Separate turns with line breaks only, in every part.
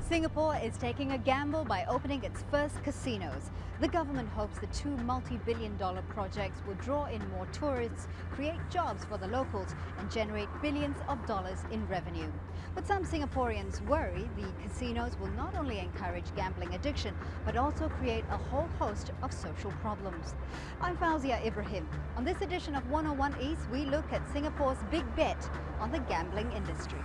Singapore is taking a gamble by opening its first casinos. The government hopes the two multi-billion-dollar projects will draw in more tourists, create jobs for the locals and generate billions of dollars in revenue. But some Singaporeans worry the casinos will not only encourage gambling addiction, but also create a whole host of social problems. I'm Fauzia Ibrahim. On this edition of 101 East, we look at Singapore's big bet on the gambling industry.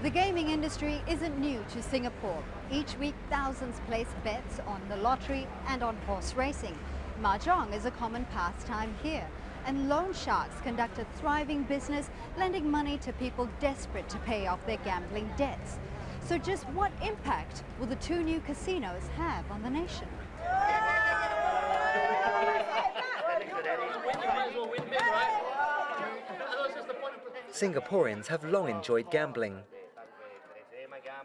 The gaming industry isn't new to Singapore. Each week, thousands place bets on the lottery and on horse racing. Mahjong is a common pastime here, and loan sharks conduct a thriving business, lending money to people desperate to pay off their gambling debts. So just what impact will the two new casinos have on the nation?
Singaporeans have long enjoyed gambling.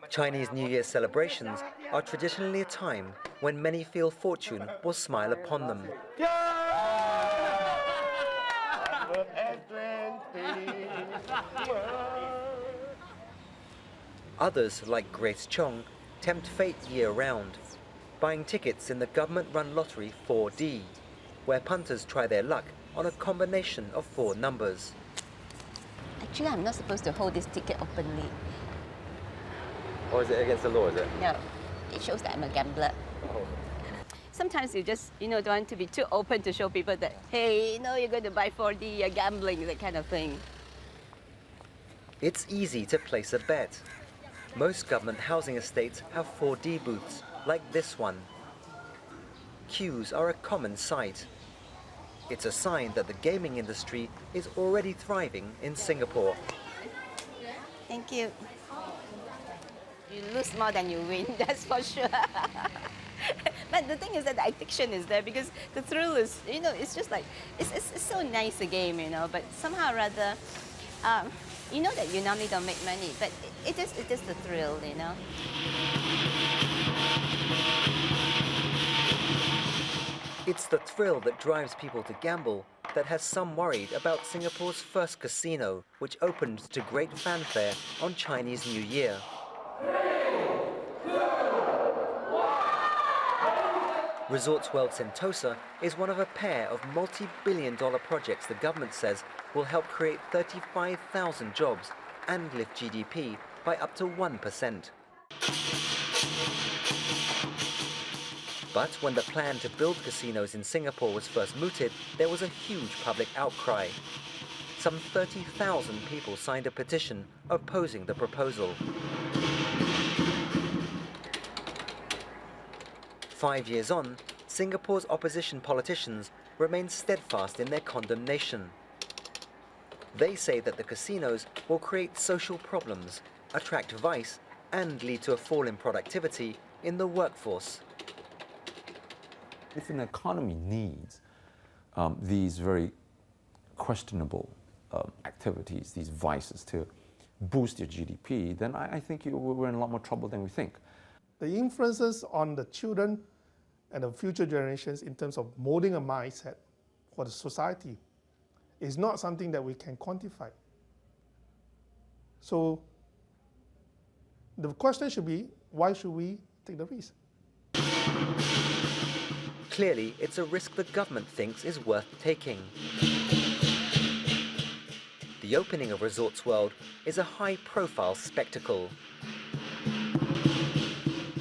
Chinese New Year celebrations are traditionally a time when many feel fortune will smile upon them. Others, like Grace Chong, tempt fate year-round, buying tickets in the government-run lottery 4D, where punters try their luck on a combination of 4 numbers.
Actually, I'm not supposed to hold this ticket openly.
Or is it against the law, is it?
No, it shows that I'm a gambler.
Oh.
Sometimes you just, don't want to be too open to show people that, hey, you're going to buy 4D, you're gambling, that kind of thing.
It's easy to place a bet. Most government housing estates have 4D booths, like this one. Queues are a common sight. It's a sign that the gaming industry is already thriving in Singapore.
Thank you. You lose more than you win, that's for sure. But the thing is that the addiction is there because the thrill is, it's just like, it's so nice a game, but somehow or other, you know that you normally don't make money, but it is the thrill,
It's the thrill that drives people to gamble that has some worried about Singapore's first casino, which opened to great fanfare on Chinese New Year. Resorts World Sentosa is one of a pair of multi-billion-dollar projects the government says will help create 35,000 jobs and lift GDP by up to 1%. But when the plan to build casinos in Singapore was first mooted, there was a huge public outcry. Some 30,000 people signed a petition opposing the proposal. 5 years on, Singapore's opposition politicians remain steadfast in their condemnation. They say that the casinos will create social problems, attract vice, and lead to a fall in productivity in the workforce.
If an economy needs these very questionable activities, these vices to boost your GDP, then I think we're in a lot more trouble than we think.
The influences on the children and the future generations in terms of molding a mindset for the society is not something that we can quantify. So the question should be, why should we take the risk?
Clearly, it's a risk the government thinks is worth taking. The opening of Resorts World is a high-profile spectacle.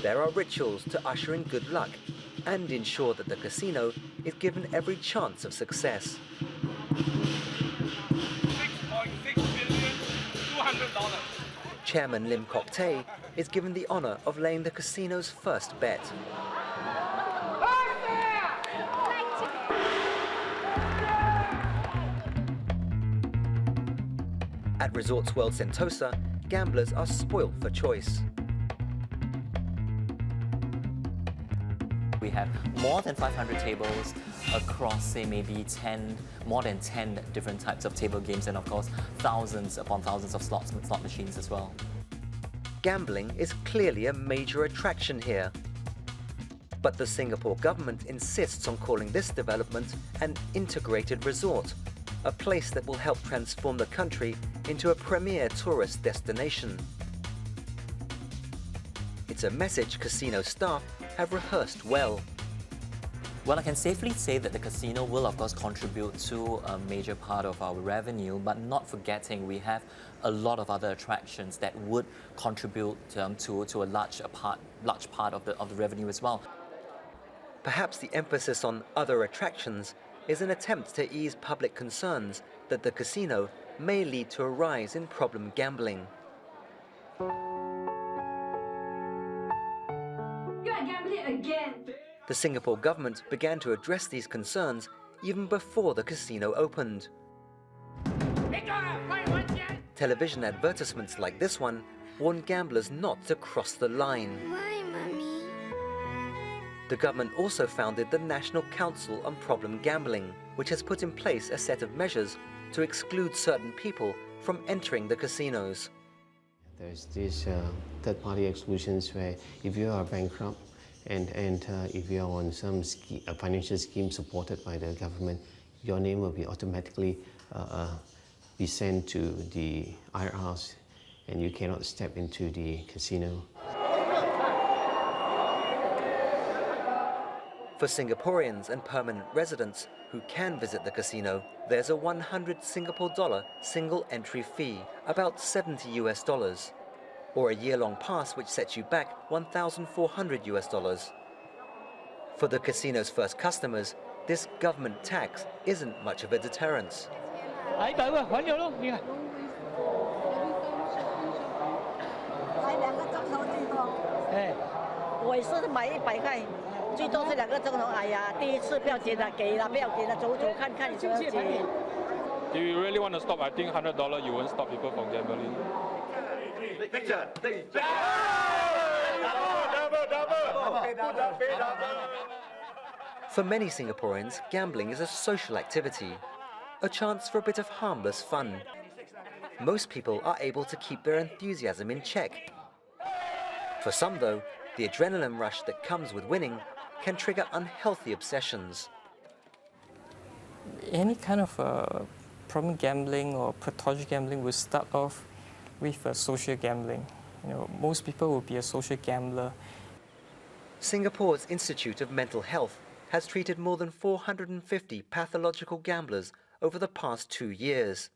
There are rituals to usher in good luck and ensure that the casino is given every chance of success.
$6.6 billion,
Chairman Lim Kok Tae is given the honor of laying the casino's first bet. At Resorts World Sentosa, gamblers are spoilt for choice.
We have more than 500 tables across, say, maybe more than 10 different types of table games, and of course, thousands upon thousands of slot machines as well.
Gambling is clearly a major attraction here. But the Singapore government insists on calling this development an integrated resort, a place that will help transform the country into a premier tourist destination. It's a message casino staff have rehearsed well.
Well, I can safely say that the casino will, of course, contribute to a major part of our revenue, but not forgetting we have a lot of other attractions that would contribute to a large part of the revenue as well.
Perhaps the emphasis on other attractions is an attempt to ease public concerns that the casino may lead to a rise in problem gambling.
You are gambling again!
The Singapore government began to address these concerns even before the casino opened. Television advertisements like this one warn gamblers not to cross the line.
Why, Mummy?
The government also founded the National Council on Problem Gambling, which has put in place a set of measures to exclude certain people from entering the casinos.
There's these third-party exclusions where if you are bankrupt and if you are on some financial scheme supported by the government, your name will be automatically be sent to the IRS and you cannot step into the casino.
For Singaporeans and permanent residents who can visit the casino, there's a 100 Singapore dollar single entry fee, about $70 US, or a year-long pass which sets you back $1,400 US. For the casino's first customers, this government tax isn't much of a deterrence.
If you really want to stop, I think $100 you won't stop people from gambling.
For many Singaporeans, gambling is a social activity, a chance for a bit of harmless fun. Most people are able to keep their enthusiasm in check. For some, though, the adrenaline rush that comes with winning can trigger unhealthy obsessions.
Any kind of problem gambling or pathological gambling will start off with social gambling. Most people will be a social gambler.
Singapore's Institute of Mental Health has treated more than 450 pathological gamblers over the past 2 years.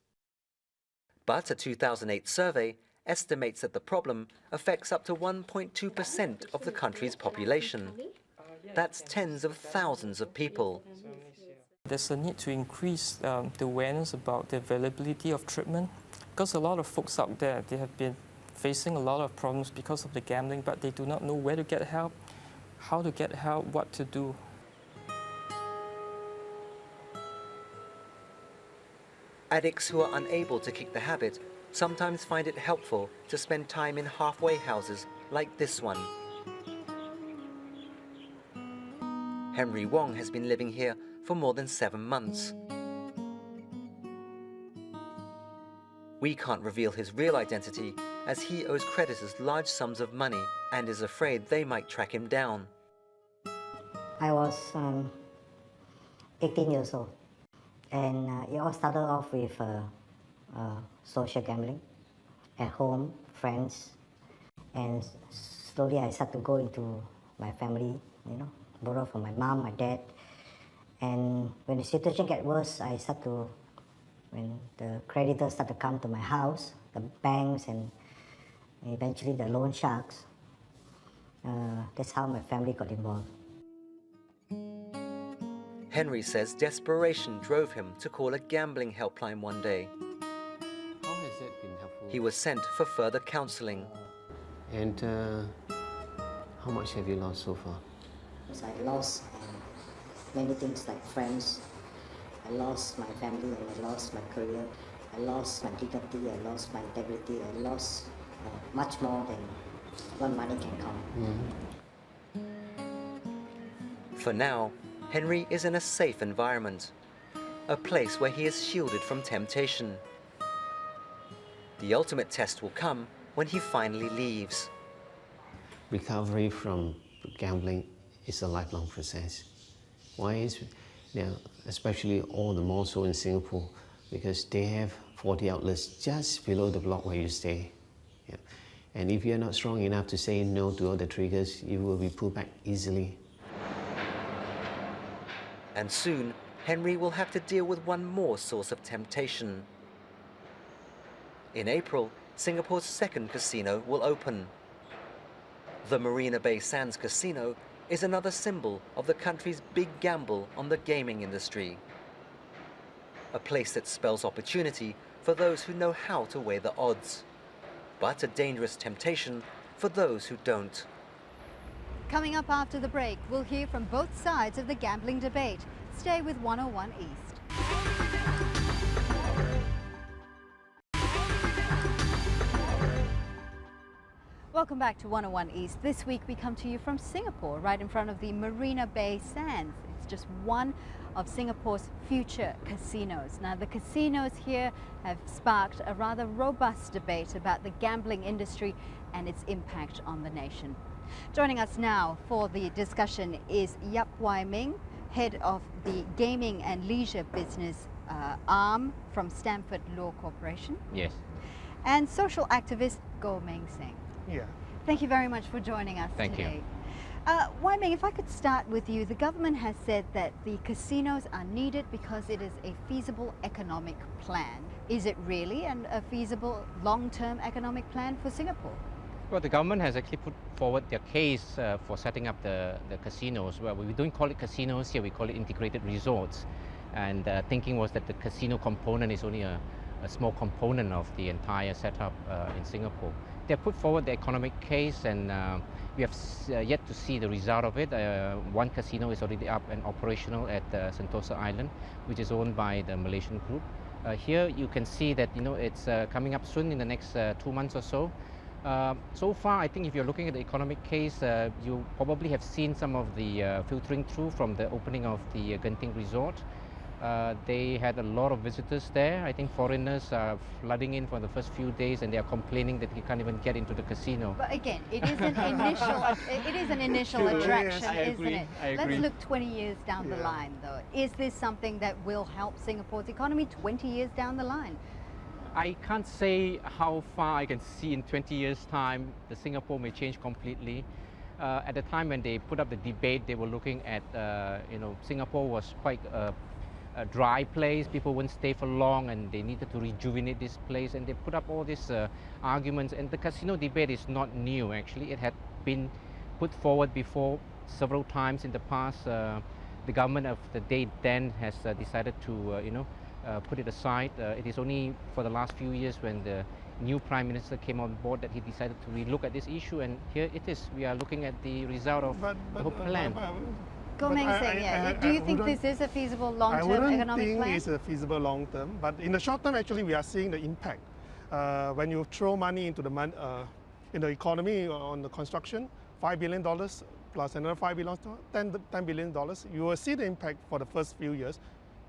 But a 2008 survey estimates that the problem affects up to 1.2% of the country's population. That's tens of thousands of people.
There's a need to increase the awareness about the availability of treatment, because a lot of folks out there, they have been facing a lot of problems because of the gambling, but they do not know where to get help, how to get help, what to do.
Addicts who are unable to kick the habit sometimes find it helpful to spend time in halfway houses like this one. Henry Wong has been living here for more than 7 months. We can't reveal his real identity as he owes creditors large sums of money and is afraid they might track him down.
I was 18 years old, and it all started off with social gambling at home, friends, and slowly I started to go into my family, borrow from my mom, my dad, and when the situation get worse, when the creditors start to come to my house, the banks and eventually the loan sharks, that's how my family got involved.
Henry says desperation drove him to call a gambling helpline one day.
How has that been helpful?
He was sent for further counseling.
And how much have you lost so far?
I lost many things like friends. I lost my family, I lost my career, I lost my dignity, I lost my integrity, I lost much more than what money can come.
For now, Henry is in a safe environment, a place where he is shielded from temptation. The ultimate test will come when he finally leaves.
Recovery from gambling is a lifelong process. Why is, especially all the more so in Singapore, because they have 40 outlets just below the block where you stay. Yeah. And if you're not strong enough to say no to all the triggers, you will be pulled back easily.
And soon, Henry will have to deal with one more source of temptation. In April, Singapore's second casino will open. The Marina Bay Sands Casino is another symbol of the country's big gamble on the gaming industry. A place that spells opportunity for those who know how to weigh the odds, but a dangerous temptation for those who don't.
Coming up after the break, we'll hear from both sides of the gambling debate. Stay with 101 East. Welcome back to 101 East. This week we come to you from Singapore, right in front of the Marina Bay Sands. It's just one of Singapore's future casinos. Now, the casinos here have sparked a rather robust debate about the gambling industry and its impact on the nation. Joining us now for the discussion is Yap Wai Ming, head of the Gaming and Leisure Business arm from Stamford Law Corporation.
Yes.
And social activist Goh Meng Seng.
Yeah.
Thank you very much for joining us
Thank
today.
you.
Wai Ming, if I could start with you, the government has said that the casinos are needed because it is a feasible economic plan. Is it really a feasible long-term economic plan for Singapore?
Well, the government has actually put forward their case for setting up the casinos. Well, we don't call it casinos here, we call it integrated resorts. And thinking was that the casino component is only a small component of the entire setup in Singapore. They put forward the economic case, and we have yet to see the result of it. One casino is already up and operational at Sentosa Island, which is owned by the Malaysian group. Here you can see that it's coming up soon in the next 2 months or so. So far, I think if you're looking at the economic case, you probably have seen some of the filtering through from the opening of the Genting Resort. They had a lot of visitors there. I think foreigners are flooding in for the first few days, and they are complaining that you can't even get into the casino.
But again, it is an initial attraction, isn't it?
I agree.
Let's look 20 years down the line, though. Is this something that will help Singapore's economy 20 years down the line?
I can't say how far I can see in 20 years' time. The Singapore may change completely. At the time when they put up the debate, they were looking at, Singapore was quite a dry place, people wouldn't stay for long, and they needed to rejuvenate this place, and they put up all these arguments. And the casino debate is not new, actually. It had been put forward before several times in the past. The government of the day then has decided to put it aside. It is only for the last few years, when the new Prime Minister came on board, that he decided to relook at this issue, and here it is. We are looking at the result of the whole plan.
Goh Meng Seng, do you think this is a feasible long-term economic plan?
I wouldn't think it's a feasible long-term, but in the short term, actually, we are seeing the impact. When you throw money into the economy on the construction, $5 billion plus another $5 billion, $10 billion, you will see the impact for the first few years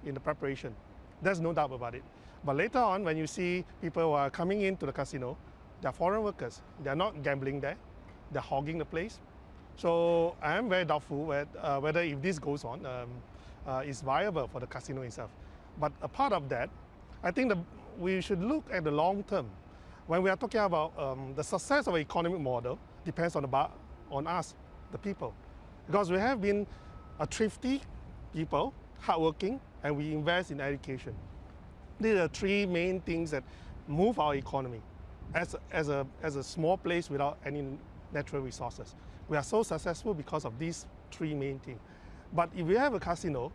in the preparation. There's no doubt about it. But later on, when you see people who are coming into the casino, they're foreign workers. They're not gambling there. They're hogging the place. So I am very doubtful whether if this goes on, it's viable for the casino itself. But a part of that, I think we should look at the long term. When we are talking about the success of an economic model, depends on us, the people. Because we have been a thrifty people, hardworking, and we invest in education. These are three main things that move our economy as a small place without any natural resources. We are so successful because of these three main things. But if we have a casino,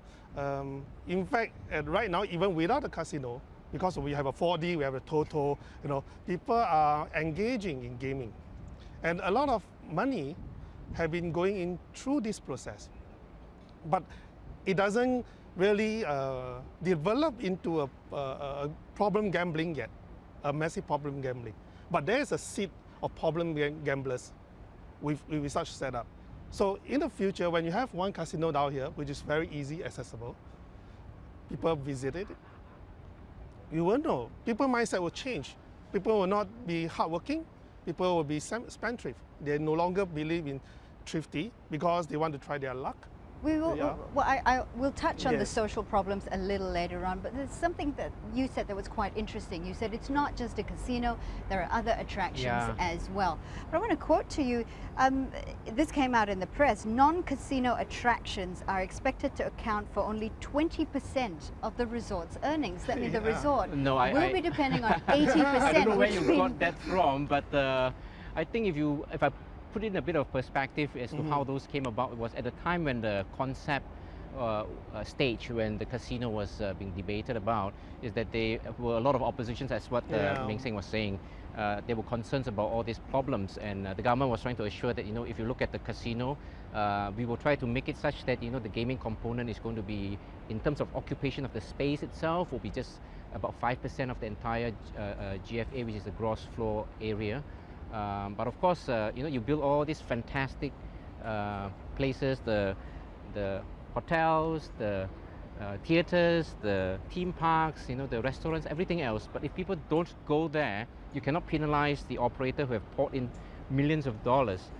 in fact, right now, even without a casino, because we have a 4D, we have a Toto, people are engaging in gaming. And a lot of money have been going in through this process. But it doesn't really develop into a problem gambling yet, a massive problem gambling. But there is a seed of problem gamblers with such setup. So in the future, when you have one casino down here, which is very easy, accessible, people visit it, you will know. People's mindset will change. People will not be hardworking. People will be spendthrift. They no longer believe in thrifty because they want to try their luck.
We will,
Yeah.
well, I will touch on the
Yes.
social problems a little later on, but there's something that you said that was quite interesting. You said it's not just a casino, there are other attractions
Yeah.
as well. But I want to quote to you, this came out in the press, non-casino attractions are expected to account for only 20% of the resort's earnings. That means the
Yeah.
resort
No,
will be depending on 80%.
I don't know where
which
you
means-
got that from, but I think if I put in a bit of perspective as to how those came about, it was at the time when the concept stage, when the casino was being debated about, is that there were a lot of oppositions, as what Meng Seng was saying. There were concerns about all these problems, and the government was trying to assure that, if you look at the casino, we will try to make it such that, the gaming component is going to be, in terms of occupation of the space itself, will be just about 5% of the entire GFA, which is the gross floor area. But of course, you build all these fantastic places, the hotels, the theaters, the theme parks, the restaurants, everything else. But if people don't go there, you cannot penalize the operator who have poured in millions of dollars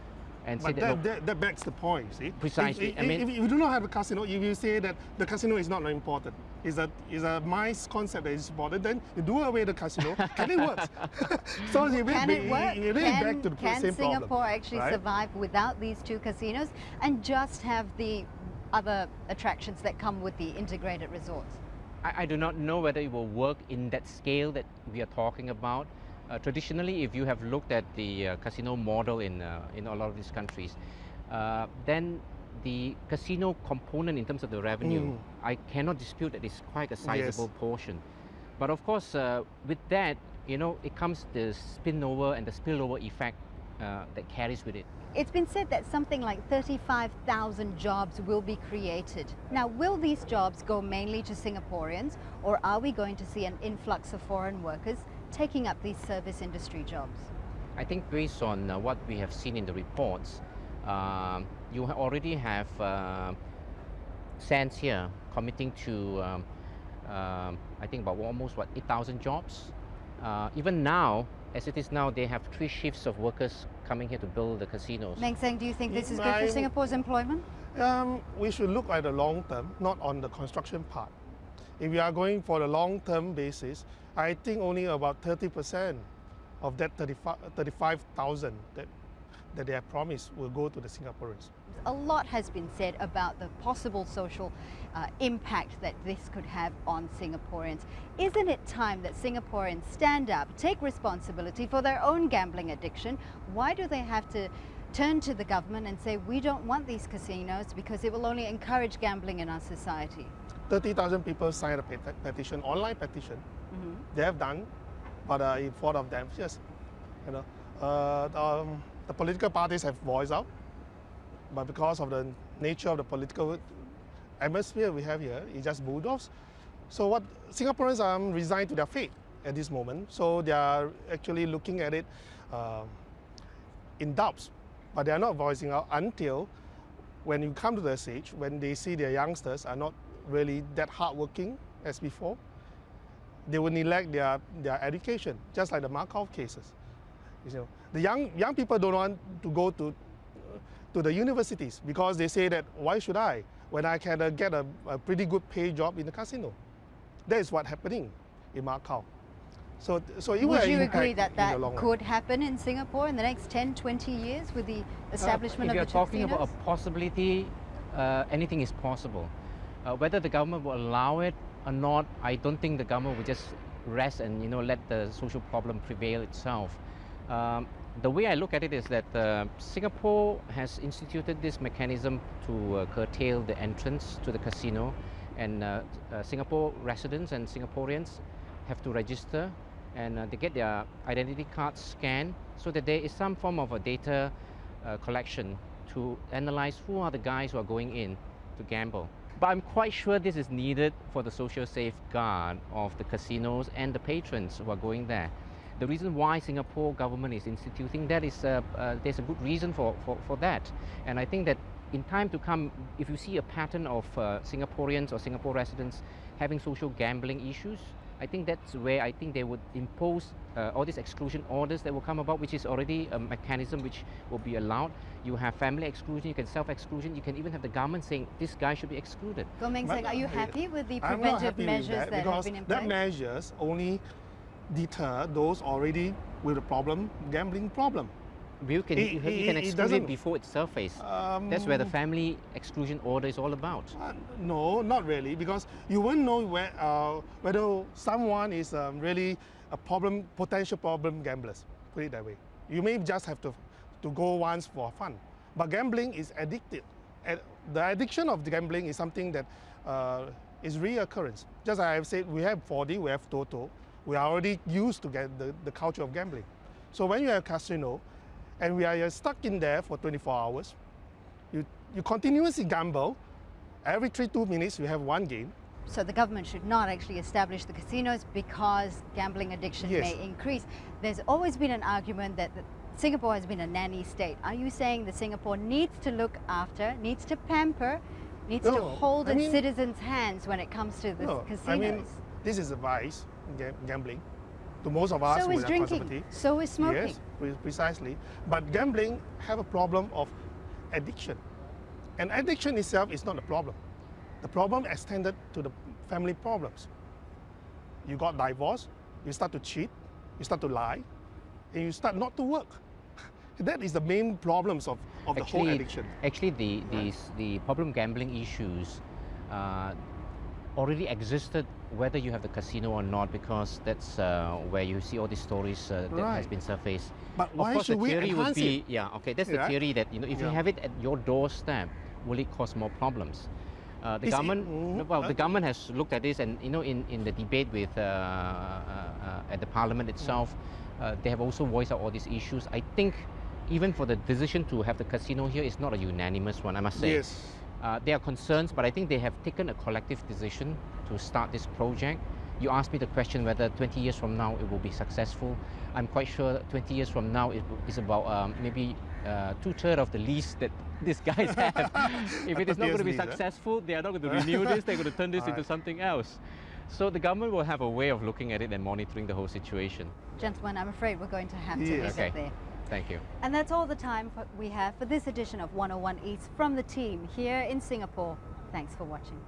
and say
But
that, no,
that begs the point, see?
Precisely.
If you do not have a casino, if you say that the casino is not important, is a nice concept that is important, then you do away the casino, can it work? So
Can it work?
You're really back to the
Can
same problem.
Singapore actually
right?
survive without these two casinos and just have the other attractions that come with the integrated resorts?
I do not know whether it will work in that scale that we are talking about. Traditionally, if you have looked at the casino model in a lot of these countries, then the casino component in terms of the revenue, I cannot dispute that it's quite a sizable portion. But of course, with that, it comes the spillover and the spillover effect that carries with it.
It's been said that something like 35,000 jobs will be created. Now, will these jobs go mainly to Singaporeans, or are we going to see an influx of foreign workers taking up these service industry jobs?
I think based on what we have seen in the reports, you already have Sands here committing to, I think about almost 8,000 jobs. Even now, as it is now, they have 3 shifts of workers coming here to build the casinos.
Meng Seng, do you think this is good for Singapore's employment?
We should look at the long term, not on the construction part. If we are going for the long-term basis, I think only about 30% of that 35,000 that they have promised will go to the Singaporeans.
A lot has been said about the possible social impact that this could have on Singaporeans. Isn't it time that Singaporeans stand up, take responsibility for their own gambling addiction? Why do they have to turn to the government and say, we don't want these casinos because it will only encourage gambling in our society?
30,000 people signed a petition, online petition. They have done, but in front of them, yes, the political parties have voiced out, but because of the nature of the political atmosphere we have here, it just bulldogs. So what Singaporeans are resigned to their fate at this moment. So they are actually looking at it in doubts, but they are not voicing out until when you come to the stage, when they see their youngsters are not really that hardworking as before, they will neglect their education, just like the Markov cases. The young people don't want to go to the universities because they say that, why should I, when I can get a pretty good paid job in the casino? That is what's happening in Macau. So it will
Would you
impact
agree that
in
that
the long run.
could happen in Singapore in the next 10, 20 years with the establishment
if
of
you're
the
talking
casinos?
about a possibility, anything is possible. Whether the government will allow it or not, I don't think the government will just rest and let the social problem prevail itself. The way I look at it is that Singapore has instituted this mechanism to curtail the entrance to the casino, and Singapore residents and Singaporeans have to register, and they get their identity cards scanned so that there is some form of a data collection to analyze who are the guys who are going in to gamble. But I'm quite sure this is needed for the social safeguard of the casinos and the patrons who are going there. The reason why Singapore government is instituting that is there's a good reason for that. And I think that in time to come, if you see a pattern of Singaporeans or Singapore residents having social gambling issues, I think that's where I think they would impose all these exclusion orders that will come about, which is already a mechanism which will be allowed. You have family exclusion, you can self-exclusion, you can even have the government saying this guy should be excluded.
Goh Meng Seng, are you happy with the
I'm not
preventive
happy with
measures
that
that have
because
been in
that
place?
measures only deter those already with a problem, gambling problem.
You can exclude
doesn't-
it before it surfaces. That's where the family exclusion order is all about.
No, not really, because you won't know whether someone is really a potential problem gamblers. Put it that way. You may just have to go once for fun, but gambling is addictive. The addiction of the gambling is something that is reoccurrence. Just as I've said, we have 4D, we have Toto. We are already used to get the culture of gambling. So when you have casino, and we are stuck in there for 24 hours, you continuously gamble. Every 2 minutes, you have one game.
So the government should not actually establish the casinos because gambling addiction
Yes.
may increase. There's always been an argument that Singapore has been a nanny state. Are you saying that Singapore needs to look after, needs to pamper, needs to hold its citizens' hands when it comes to the casinos?
I mean, this is a vice, gambling. To most of us
So
who
is
are
drinking,
conservative.
so is smoking.
Yes, precisely. But gambling have a problem of addiction. And addiction itself is not the problem. The problem extended to the family problems. You got divorced, you start to cheat, you start to lie, and you start not to work. That is the main problems of the whole addiction.
Actually, the problem gambling issues already existed whether you have the casino or not, because that's where you see all these stories that has been surfaced.
But
of
why
course,
should
the
we
theory would
enhance
be,
it?
yeah, okay, that's the theory that, you know, if you have it at your doorstep, will it cause more problems? The government has looked at this, and you know, in the debate with at the parliament itself, they have also voiced out all these issues. I think even for the decision to have the casino here is not a unanimous one, I must say.
Yes.
There are concerns, but I think they have taken a collective decision to start this project. You asked me the question whether 20 years from now it will be successful. I'm quite sure 20 years from now it is about maybe 2/3 of the lease that these guys have. If it is not going to be successful, they are not going to renew this, they're going to turn this into something else. So the government will have a way of looking at it and monitoring the whole situation.
Gentlemen, I'm afraid we're going to have to leave it there.
Thank you.
And that's all the time we have for this edition of 101 Eats from the team here in Singapore. Thanks for watching.